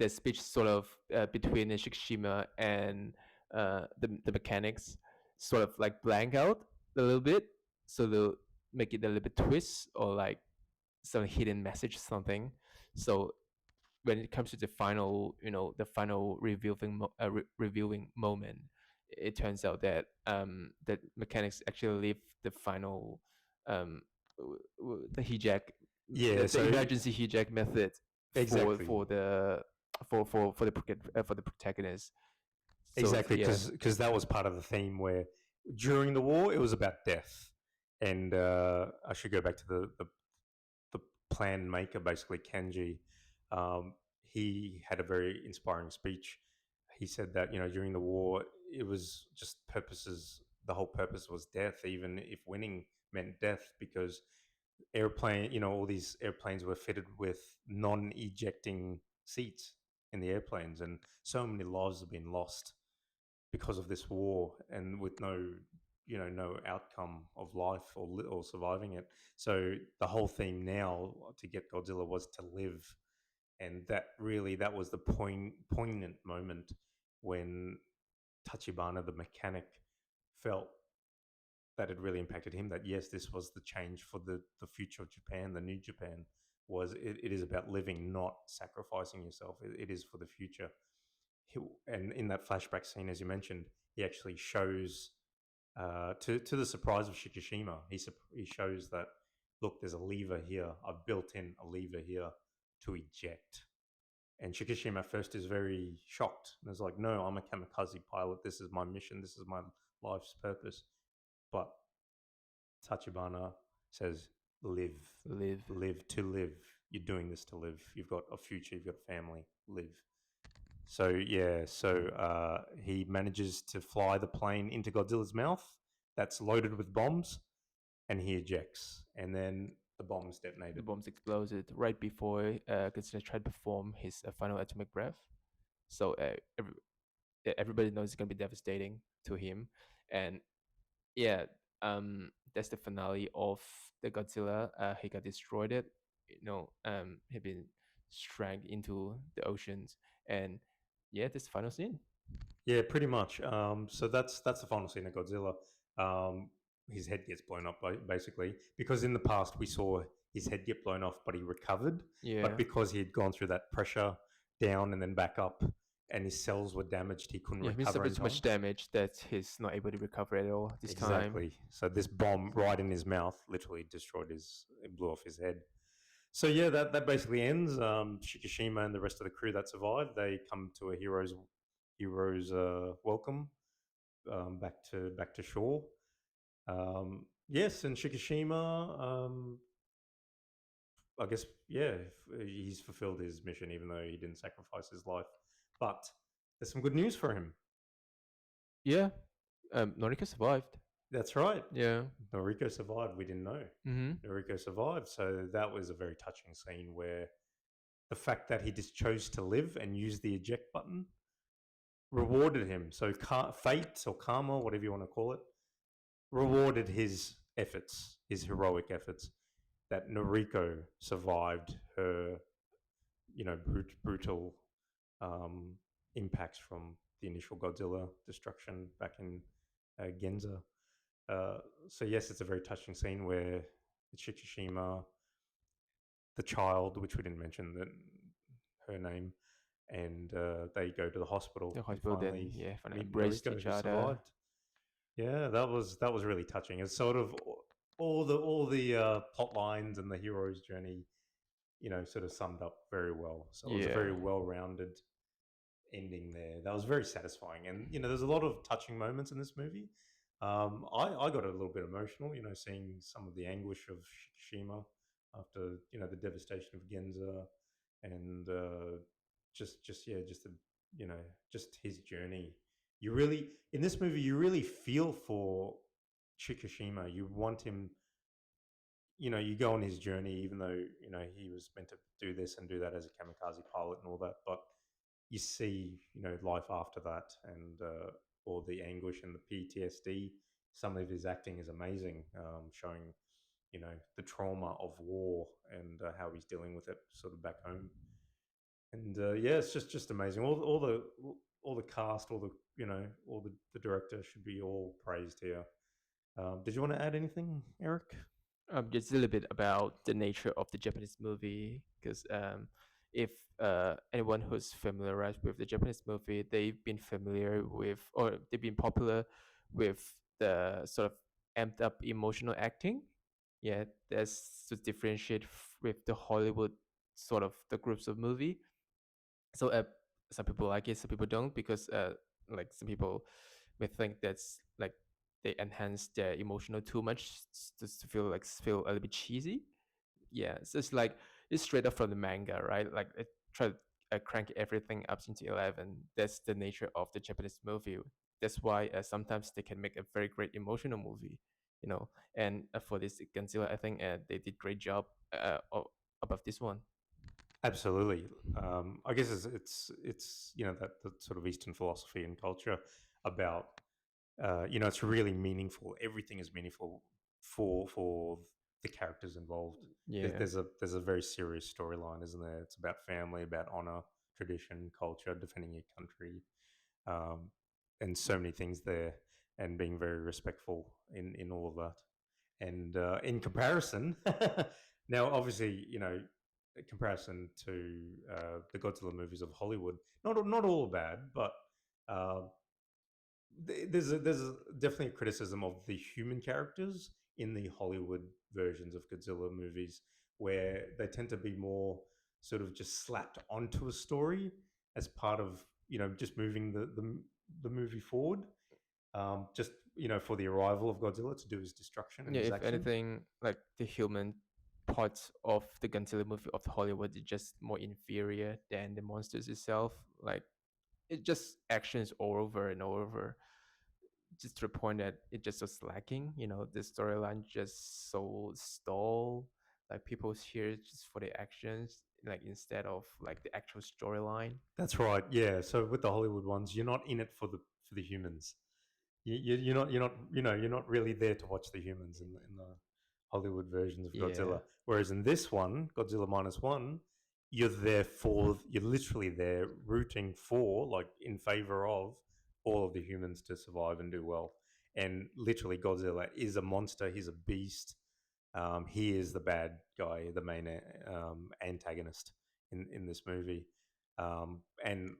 speech sort of between Shikishima and the mechanics sort of like blank out a little bit, so they'll make it a little bit twist or like some hidden message something. So when it comes to the final reviewing moment, it turns out that that mechanics actually leave the final um the hijack,
Yeah.
the
So
emergency hijack method for
exactly,
for the for the protagonist. So
exactly,
yeah.
because that was part of the theme where during the war it was about death, and I should go back to the plan maker, basically Kenji. Um, he had a very inspiring speech. He said that during the war it was just purposes. The whole purpose was death, even if winning meant death, because all these airplanes were fitted with non-ejecting seats. in the airplanes, and so many lives have been lost because of this war, and with no, no outcome of life or surviving it. So the whole theme now to get Godzilla was to live, and that was the poignant moment when Tachibana, the mechanic, felt that it really impacted him. That yes, this was the change for the future of Japan, the new Japan. It is about living, not sacrificing yourself. It is for the future. He, and in that flashback scene, as you mentioned, he actually shows, to the surprise of Shikishima, he shows that, look, there's a lever here. I've built in a lever here to eject. And Shikishima at first is very shocked. And is like, no, I'm a kamikaze pilot. This is my mission. This is my life's purpose. But Tachibana says, live,
Live.
live to live. You're doing this to live. You've got a future. You've got a family. Live. So yeah, he manages to fly the plane into Godzilla's mouth. That's loaded with bombs, and he ejects, and then the bombs
The
detonated.
bombs exploded right before Godzilla tried to perform his final atomic breath. So everybody knows it's gonna be devastating to him, and yeah, that's the finale of the Godzilla. He got destroyed. It, he been shrank into the oceans, and yeah, this final scene.
Yeah, pretty much. So that's the final scene of Godzilla. Um, his head gets blown up, basically, because in the past we saw his head get blown off, but he recovered. But
Yeah,
because he had gone through that pressure down and then back up, and his cells were damaged, he couldn't
yeah, he
recover
suffered
in
so much
time.
damage that he's not able to recover at all this time.
Exactly. So this bomb right in his mouth literally destroyed it blew off his head. So yeah, that basically ends. Shikishima and the rest of the crew that survived, they come to a hero's welcome, back to shore. Yes, and Shikishima, I guess, yeah, he's fulfilled his mission, even though he didn't sacrifice his life. But there's some good news for him.
Yeah, Noriko survived.
That's right.
Yeah.
Noriko survived. We didn't know.
Mm-hmm.
Noriko survived. So that was a very touching scene where the fact that he just chose to live and use the eject button rewarded him. So fate or karma, whatever you want to call it, rewarded his efforts, his heroic efforts. That Noriko survived her, brutal um, impacts from the initial Godzilla destruction back in Genza. Uh, so yes, it's a very touching scene where Shikishima, the child, which we didn't mention that her name, and they go to the hospital
The
and
hospital then,
finally
yeah, finally
meet
embraced
Noriko,
each
who
other.
survived. Yeah, that was really touching. It's sort of all the plot lines and the hero's journey, sort of summed up very well. So it was a
Yeah.
very well-rounded ending there. That was very satisfying, and there's a lot of touching moments in this movie. I got a little bit emotional, seeing some of the anguish of Shikishima after the devastation of Genza, and just the just his journey. You really in this movie you really feel for Shikishima. You want him. You go on his journey, even though he was meant to do this and do that as a kamikaze pilot and all that, but you see, life after that, and all the anguish and the PTSD. Some of his acting is amazing, showing the trauma of war and how he's dealing with it, sort of back home. And yeah, it's just amazing. All the cast, all the director should be all praised here. Did you want to add anything, Eric?
Just a little bit about the nature of the Japanese movie, because if anyone who's familiarized with the Japanese movie, they've been familiar with, or they've been popular with the sort of amped up emotional acting. Yeah, that's to differentiate with the Hollywood sort of the groups of movie. So some people like it, some people don't, because like some people may think that's like they enhance their emotional too much, just to feel a little bit cheesy. Yeah, so it's like it's straight up from the manga, right? Like it try to crank everything up into 11. That's the nature of the Japanese movie. That's why sometimes they can make a very great emotional movie, you know. And for this Godzilla, I think they did great job above this one.
Absolutely. I guess it's that sort of Eastern philosophy and culture about it's really meaningful. Everything is meaningful for the characters involved.
Yeah.
There's a very serious storyline, isn't there? It's about family, about honor, tradition, culture, defending your country, um, and so many things there, and being very respectful in all of that. And in comparison, now obviously in comparison to the Godzilla movies of Hollywood, not all bad, but uh, there's definitely a criticism of the human characters in the Hollywood versions of Godzilla movies, where they tend to be more sort of just slapped onto a story as part of just moving the movie forward. Just for the arrival of Godzilla to do his destruction and
Yeah,
his
if
action.
anything, like the human parts of the Godzilla movie of Hollywood is just more inferior than the monsters itself. Like it just actions all over and over, just to the point that it just was lacking. The storyline just so stall. Like people's here just for the actions, like instead of like the actual storyline.
That's right. Yeah. So with the Hollywood ones, you're not in it for the humans. You're not really there to watch the humans in the Hollywood versions of
Yeah.
Godzilla. Whereas in this one, Godzilla minus one, you're literally there rooting for, like in favor of all of the humans to survive and do well. And literally, Godzilla is a monster. He's a beast. He is the bad guy, the main antagonist in this movie. And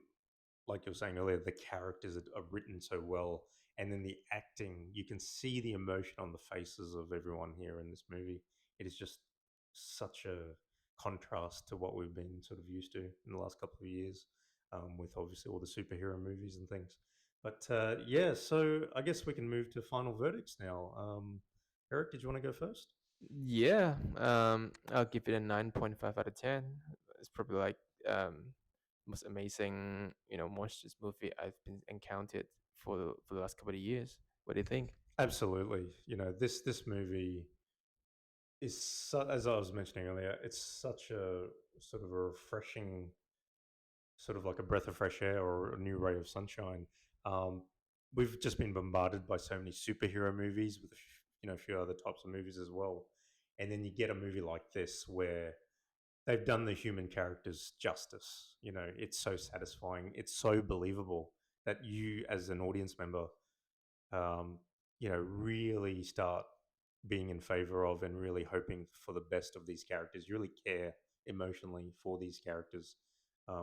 like you were saying earlier, the characters are written so well, and then the acting, you can see the emotion on the faces of everyone here in this movie. It is just such a contrast to what we've been sort of used to in the last couple of years, with obviously all the superhero movies and things. But yeah, so I guess we can move to final verdicts now. Eric, did you want to go first?
Yeah, I'll give it a 9.5 out of 10. It's probably like most amazing, monsters movie I've been encountered for the last couple of years. What do you think?
Absolutely. This movie is as I was mentioning earlier, it's such a sort of a refreshing, sort of like a breath of fresh air or a new ray of sunshine. Um, we've just been bombarded by so many superhero movies with a few other types of movies as well, and then you get a movie like this where they've done the human characters justice. It's so satisfying, it's so believable that you as an audience member um, really start being in favor of and really hoping for the best of these characters. You really care emotionally for these characters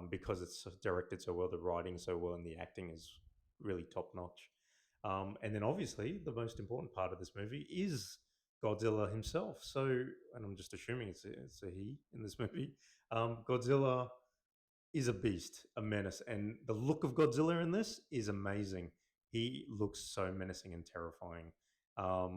because it's directed so well, the writing so well, and the acting is really top notch. And then obviously the most important part of this movie is Godzilla himself. So, and I'm just assuming it's a he in this movie. Godzilla is a beast, a menace, and the look of Godzilla in this is amazing. He looks so menacing and terrifying.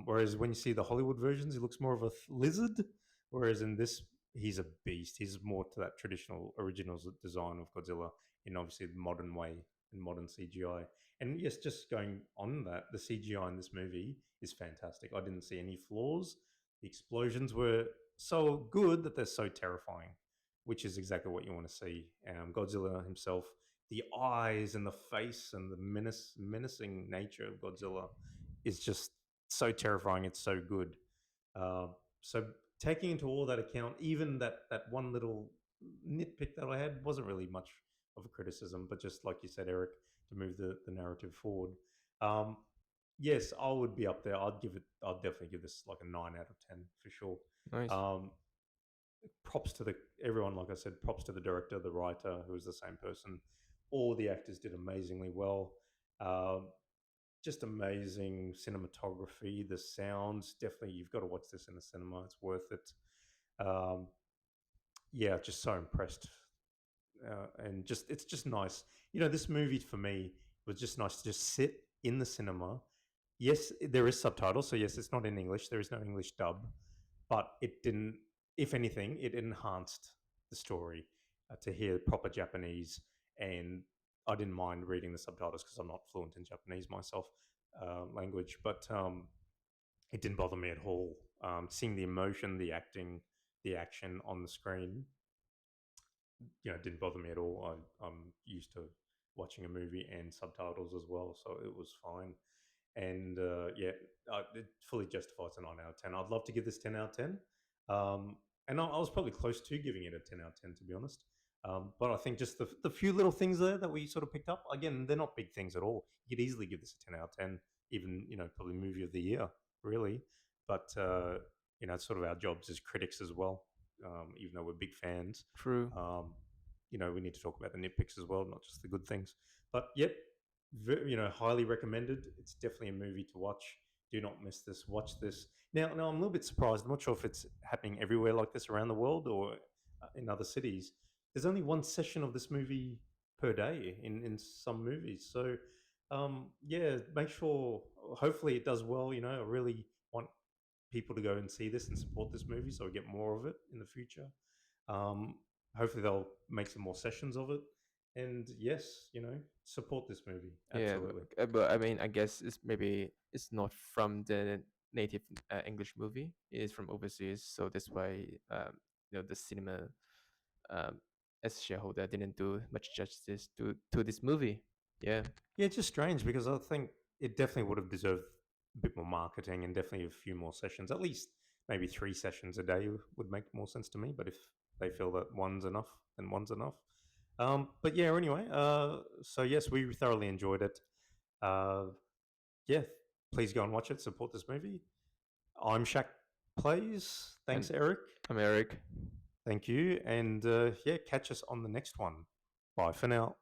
Whereas when you see the Hollywood versions, he looks more of a lizard. Whereas in this, he's a beast. He's more to that traditional original design of Godzilla in obviously the modern way and modern CGI. And yes, just going on that, the CGI in this movie is fantastic. I didn't see any flaws. The explosions were so good that they're so terrifying, which is exactly what you want to see. Godzilla himself, the eyes and the face and the menacing nature of Godzilla is just so terrifying. It's so good. So taking into all that account, even that one little nitpick that I had wasn't really much of a criticism, but just like you said, Eric, to move the narrative forward. Um, yes, I would be up there. I'd definitely give this like a 9 out of 10 for sure.
Nice.
Um, props to the everyone. Like I said, props to the director, the writer, who was the same person. All the actors did amazingly well. Um, just amazing cinematography, the sounds. Definitely, you've got to watch this in the cinema. It's worth it. Um, yeah, just so impressed, and just it's just nice. This movie for me was just nice to just sit in the cinema. Yes, there is subtitles, so yes, it's not in English. There is no English dub, but it didn't. If anything, it enhanced the story to hear proper Japanese, and I didn't mind reading the subtitles because I'm not fluent in Japanese myself, language, but it didn't bother me at all. Seeing the emotion, the acting, the action on the screen didn't bother me at all. I'm used to watching a movie and subtitles as well, so it was fine. And yeah, it fully justifies a 9 out of 10. I'd love to give this 10 out of 10, and I was probably close to giving it a 10 out of 10, to be honest. But I think just the few little things there that we sort of picked up, again, they're not big things at all. You could easily give this a 10 out of 10, even probably movie of the year, really. But it's sort of our jobs as critics as well, even though we're big fans.
True.
Um, we need to talk about the nitpicks as well, not just the good things. But yep, highly recommended. It's definitely a movie to watch. Do not miss this. Watch this. Now I'm a little bit surprised. I'm not sure if it's happening everywhere like this around the world or in other cities. There's only one session of this movie per day in some movies. So yeah, make sure. Hopefully, it does well. I really want people to go and see this and support this movie, so we get more of it in the future. Um, Hopefully, they'll make some more sessions of it. And yes, support this movie.
Yeah,
Absolutely.
but I mean, I guess it's not from the native English movie. It is from overseas, so that's why the cinema um, as shareholder didn't do much justice to this movie. Yeah,
Yeah, it's just strange because I think it definitely would have deserved a bit more marketing and definitely a few more sessions. At least maybe 3 sessions a day would make more sense to me. But if they feel that one's enough, then one's enough. But yeah, anyway, so yes, we thoroughly enjoyed it. Uh, yeah, please go and watch it. Support this movie. I'm Shaq Plays.
and
Thanks, Eric.
I'm Eric.
Thank you. And yeah, catch us on the next one. Bye for now.